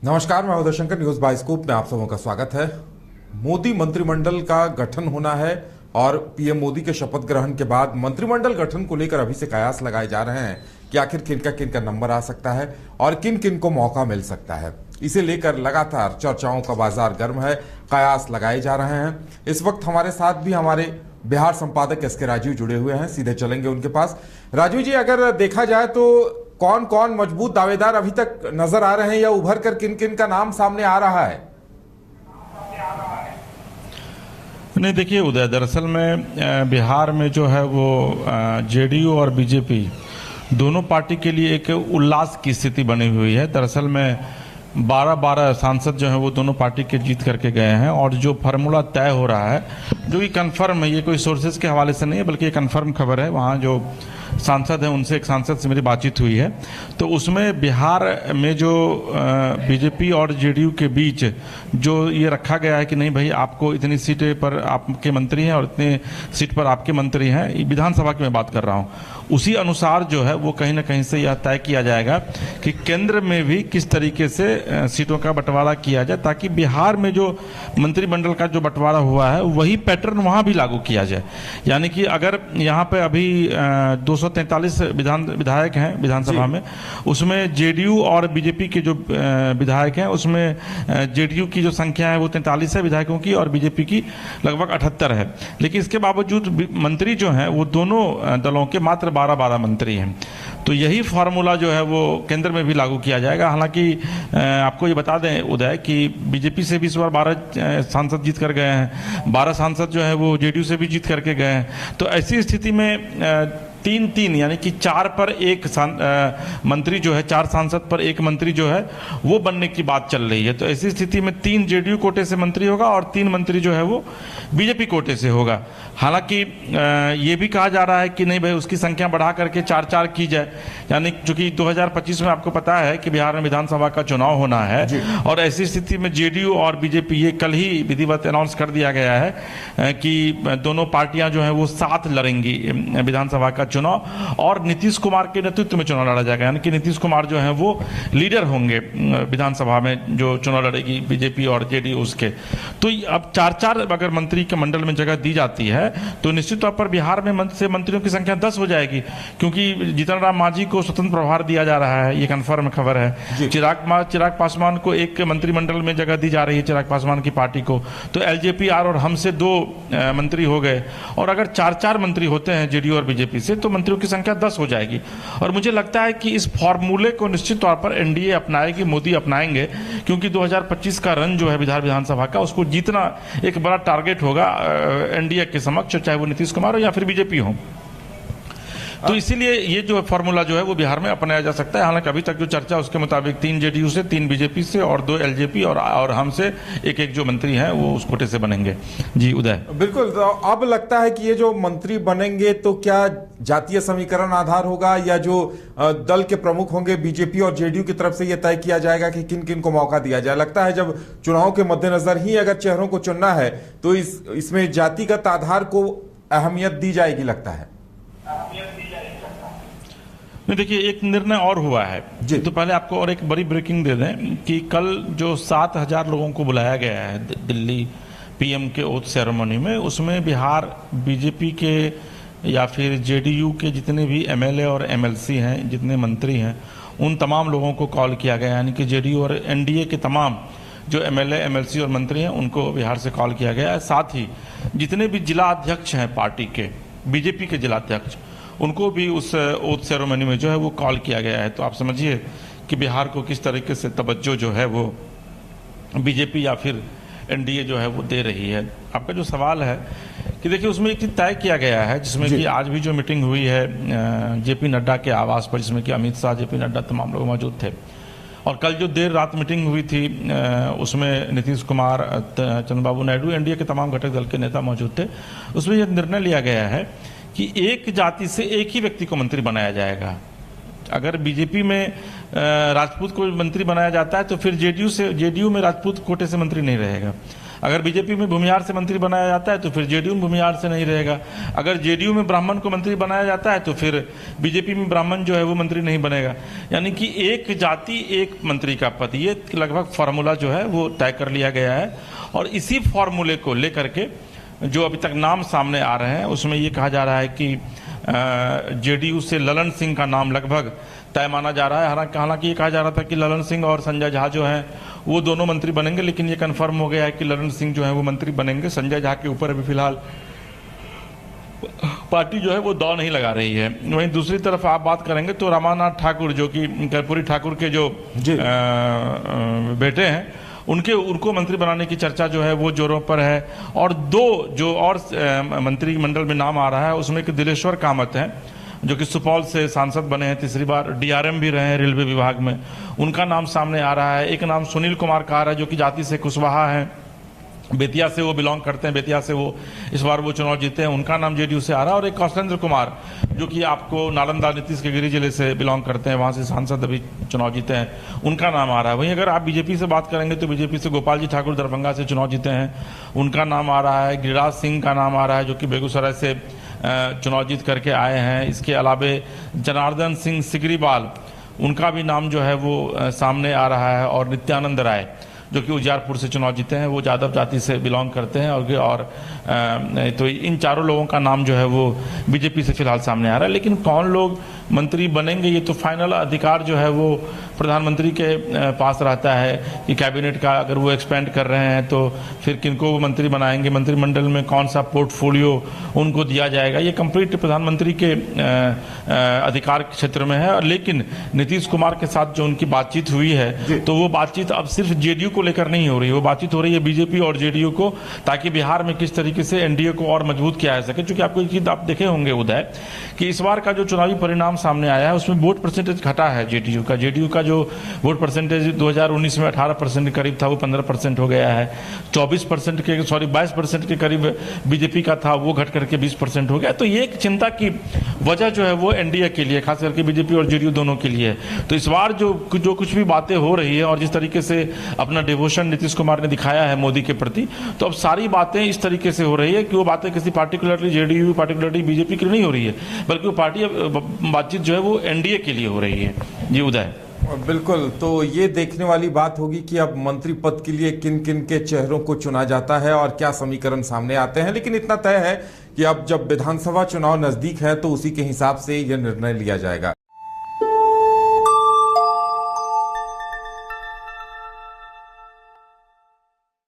नमस्कार, मैं Uday Shankar, news bioscope में आप सबों का स्वागत है। मोदी मंत्रिमंडल का गठन होना है और पीएम मोदी के शपथ ग्रहण के बाद मंत्रिमंडल गठन को लेकर अभी से कयास लगाए जा रहे हैं कि आखिर किन का नंबर आ सकता है और किन को मौका मिल सकता है। इसे लेकर लगातार चर्चाओं का बाजार गर्म है, कयास लगाए जा रहे हैं। इस वक्त हमारे साथ भी हमारे बिहार संपादक एसके राजीव जुड़े हुए हैं, सीधे चलेंगे उनके पास। राजीव जी, अगर देखा जाए तो कौन कौन मजबूत दावेदार अभी तक नजर आ रहे हैं या उभर कर किन का नाम सामने आ रहा है? नहीं, देखिए उदय, दरअसल में बिहार में जो है वो जेडीयू और बीजेपी दोनों पार्टी के लिए एक उल्लास की स्थिति बनी हुई है। दरअसल में 12 सांसद जो हैं वो दोनों पार्टी के जीत करके गए हैं और जो फार्मूला तय हो रहा है, जो कि कंफर्म है, ये कोई सोर्सेज के हवाले से नहीं है बल्कि ये कंफर्म खबर है। वहाँ जो सांसद हैं उनसे, एक सांसद से मेरी बातचीत हुई है, तो उसमें बिहार में जो बीजेपी और जेडीयू के बीच जो ये रखा गया है कि नहीं भाई, आपको इतनी सीटें पर आपके मंत्री हैं और इतने सीट पर आपके मंत्री हैं, विधानसभा की मैं बात कर रहा हूँ, उसी अनुसार जो है वो कहीं ना कहीं से यह तय किया जाएगा कि केंद्र में भी किस तरीके से सीटों का बंटवारा किया जाए, ताकि बिहार में जो मंत्रिमंडल का जो बंटवारा हुआ है वही पैटर्न वहाँ भी लागू किया जाए। यानी कि अगर यहाँ पे अभी 243 विधायक हैं विधानसभा में, उसमें जेडीयू और बीजेपी के जो विधायक हैं उसमें जेडीयू की जो संख्या है वो 43 है विधायकों की और बीजेपी की लगभग 78 है। लेकिन इसके बावजूद मंत्री जो हैं वो दोनों दलों के मात्र 12 मंत्री हैं। तो यही फार्मूला जो है वो केंद्र में भी लागू किया जाएगा। हालांकि आपको ये बता दें उदय कि बीजेपी से भी इस बार 12 सांसद जीत कर गए हैं, 12 सांसद जो है वो जेडीयू से भी जीत करके गए हैं। तो ऐसी स्थिति में 3-3 यानी कि 4 पर 1 मंत्री जो है, 4 सांसद पर 1 मंत्री जो है वो बनने की बात चल रही है। तो ऐसी स्थिति में 3 जेडीयू कोटे से मंत्री होगा और 3 मंत्री जो है वो बीजेपी कोटे से होगा। हालांकि ये भी कहा जा रहा है कि नहीं भाई, उसकी संख्या बढ़ा करके 4-4 की जाए, यानी चूंकि 2025 में आपको पता है कि बिहार में विधानसभा का चुनाव होना है और ऐसी स्थिति में जेडीयू और बीजेपी, ये कल ही विधिवत अनाउंस कर दिया गया है कि दोनों पार्टियां जो है वो साथ लड़ेंगी विधानसभा का चुनाव और नीतीश कुमार के नेतृत्व में चुनाव लड़ा जाएगा। यानी कि नीतीश कुमार जो है वो लीडर होंगे विधानसभा में जो चुनाव लड़ेगी बीजेपी और जेडीयू उसके। तो अब 4-4 अगर मंत्री के मंडल में जगह दी जाती है तो निश्चित तौर पर बिहार में मंत्रियों की संख्या 10 हो जाएगी, क्योंकि जीतन राम मांझी को स्वतंत्र प्रभार दिया जा रहा है, ये कंफर्म खबर है। चिराग पासवान को एक मंत्रिमंडल में जगह दी जा रही है, चिराग पासवान की पार्टी को। तो एलजेपी-आर और हमसे 2 मंत्री हो गए और अगर 4-4 मंत्री होते हैं जेडीयू और बीजेपी से तो मंत्रियों की संख्या 10 हो जाएगी। और मुझे लगता है कि इस फॉर्मूले को निश्चित तौर पर एनडीए अपनाएगी, मोदी अपनाएंगे, क्योंकि 2025 का रन जो है विधानसभा का, उसको जीतना एक बड़ा टारगेट होगा एनडीए के समक्ष, चाहे वो नीतीश कुमार हो या फिर बीजेपी हो। तो इसीलिए ये जो फॉर्मूला जो है वो बिहार में अपनाया जा सकता है। हालांकि अभी तक जो चर्चा उसके मुताबिक 3 जेडीयू से, 3 बीजेपी से और 2 एलजेपी और हमसे एक जो मंत्री हैं वो उस कोटे से बनेंगे। जी उदय, बिल्कुल। तो अब लगता है कि ये जो मंत्री बनेंगे तो क्या जातीय समीकरण आधार होगा या जो दल के प्रमुख होंगे बीजेपी और जेडीयू की तरफ से ये तय किया जाएगा कि किन को मौका दिया जाए? लगता है जब चुनाव के मद्देनजर ही अगर चेहरों को चुनना है तो इसमें जातिगत आधार को अहमियत दी जाएगी, लगता है। नहीं, देखिए एक निर्णय और हुआ है जी। तो पहले आपको और एक बड़ी ब्रेकिंग दे दें कि कल जो 7000 लोगों को बुलाया गया है दिल्ली पीएम के ओथ सेरेमनी में, उसमें बिहार बीजेपी के या फिर जेडीयू के जितने भी एमएलए और एमएलसी हैं, जितने मंत्री हैं, उन तमाम लोगों को कॉल किया गया। यानी कि जेडीयू और एनडीए के तमाम जो एमएलए एमएलसी और मंत्री हैं उनको बिहार से कॉल किया गया है। साथ ही जितने भी जिला अध्यक्ष हैं पार्टी के, बीजेपी के जिला अध्यक्ष, उनको भी उस ओथ सेरेमनी में जो है वो कॉल किया गया है। तो आप समझिए कि बिहार को किस तरीके से तवज्जो जो है वो बीजेपी या फिर एनडीए जो है वो दे रही है। आपका जो सवाल है कि देखिए उसमें एक चीज तय किया गया है, जिसमें कि आज भी जो मीटिंग हुई है जेपी नड्डा के आवास पर, जिसमें कि अमित शाह, जेपी नड्डा, तमाम लोग मौजूद थे। और कल जो देर रात मीटिंग हुई थी उसमें नीतीश कुमार, चंद्रबाबू नायडू, एनडीए के तमाम घटक दल के नेता मौजूद थे। उसमें यह निर्णय लिया गया है कि एक जाति से एक ही व्यक्ति को मंत्री बनाया जाएगा। अगर बीजेपी में राजपूत को मंत्री बनाया जाता है तो फिर जेडीयू में राजपूत कोटे से मंत्री नहीं रहेगा। अगर बीजेपी में भूमिहार से मंत्री बनाया जाता है तो फिर जेडीयू में भूमिहार से नहीं रहेगा। अगर जेडीयू में ब्राह्मण को मंत्री बनाया जाता है तो फिर बीजेपी में ब्राह्मण जो है वो मंत्री नहीं बनेगा। यानी कि एक जाति एक मंत्री का पद, ये लगभग फार्मूला जो है वो तय कर लिया गया है। और इसी फार्मूले को लेकर के जो अभी तक नाम सामने आ रहे हैं उसमें ये कहा जा रहा है कि जेडीयू से ललन सिंह का नाम लगभग तय माना जा रहा है। हालांकि ये कहा जा रहा था कि ललन सिंह और संजय झा जो हैं वो दोनों मंत्री बनेंगे, लेकिन ये कंफर्म हो गया है कि ललन सिंह जो है वो मंत्री बनेंगे। संजय झा के ऊपर अभी फिलहाल पार्टी जो है वो दांव नहीं लगा रही है। वहीं दूसरी तरफ आप बात करेंगे तो रमानाथ ठाकुर जो कि कर्पूरी ठाकुर के जो बेटे हैं उनको मंत्री बनाने की चर्चा जो है वो जोरों पर है। और दो जो और मंत्रिमंडल में नाम आ रहा है उसमें एक दिलेश्वर कामत है जो कि सुपौल से सांसद बने हैं, तीसरी बार डीआरएम भी रहे हैं रेलवे विभाग में, उनका नाम सामने आ रहा है। एक नाम सुनील कुमार कार है जो कि जाति से कुशवाहा है, बेतिया से वो बिलोंग करते हैं, बेतिया से वो इस बार वो चुनाव जीते हैं, उनका नाम जेडीयू से आ रहा है। और एक कौशलेंद्र कुमार जो कि आपको नालंदा नीतीश के गिरी जिले से बिलोंग करते हैं, वहां से सांसद अभी चुनाव जीते हैं, उनका नाम आ रहा है। वहीं अगर आप बीजेपी से बात करेंगे तो बीजेपी से गोपाल जी ठाकुर दरभंगा से चुनाव जीते हैं, उनका नाम आ रहा है। गिरिराज सिंह का नाम आ रहा है जो कि बेगूसराय से चुनाव जीत करके आए हैं। इसके अलावे जनार्दन सिंह सिगरीवाल, उनका भी नाम जो है वो सामने आ रहा है। और नित्यानंद राय जो कि उजियारपुर से चुनाव जीते हैं, वो यादव जाति से बिलोंग करते हैं। और तो इन चारों लोगों का नाम जो है वो बीजेपी से फिलहाल सामने आ रहा है। लेकिन कौन लोग मंत्री बनेंगे ये तो फाइनल अधिकार जो है वो प्रधानमंत्री के पास रहता है कि कैबिनेट का अगर वो एक्सपेंड कर रहे हैं तो फिर किनको वो मंत्री बनाएंगे, मंत्रिमंडल में कौन सा पोर्टफोलियो उनको दिया जाएगा, ये कंप्लीट प्रधानमंत्री के अधिकार के क्षेत्र में है। लेकिन नीतीश कुमार के साथ जो उनकी बातचीत हुई है तो वो बातचीत अब सिर्फ जेडीयू को लेकर नहीं हो रही है, वो बातचीत हो रही है बीजेपी और जेडीयू को, ताकि बिहार में किस तरीके से एनडीए को और मजबूत किया जा सके। क्योंकि आपको एक चीज आप देखे होंगे उदय कि इस बार का जो चुनावी परिणाम सामने आया है उसमें वोट परसेंटेज घटा है जेडीयू का जो वोट परसेंटेज 2019 में 18% के करीब था वो 15% हो गया है। 22% के करीब बीजेपी का था वो घट करके 20% हो गया। तो ये एक चिंता की वजह जो है वो एनडीए के लिए, खास करके बीजेपी और जेडीयू दोनों के लिए है। तो इस बार जो कुछ भी बातें हो रही है और जिस तरीके से अपना डिवोशन नीतीश कुमार ने दिखाया है मोदी के प्रति, तो अब सारी बातें इस तरीके से हो रही है कि वो बातें किसी पार्टिकुलरली जेडीयू पार्टिकुलरली बीजेपी के लिए नहीं हो रही है, बल्कि वो पार्टी बातचीत जो है वो एनडीए के लिए हो रही है। जी उदय। बिल्कुल, तो ये देखने वाली बात होगी कि अब मंत्री पद के लिए किन किन के चेहरों को चुना जाता है और क्या समीकरण सामने आते हैं। लेकिन इतना तय है कि अब जब विधानसभा चुनाव नजदीक है तो उसी के हिसाब से यह निर्णय लिया जाएगा।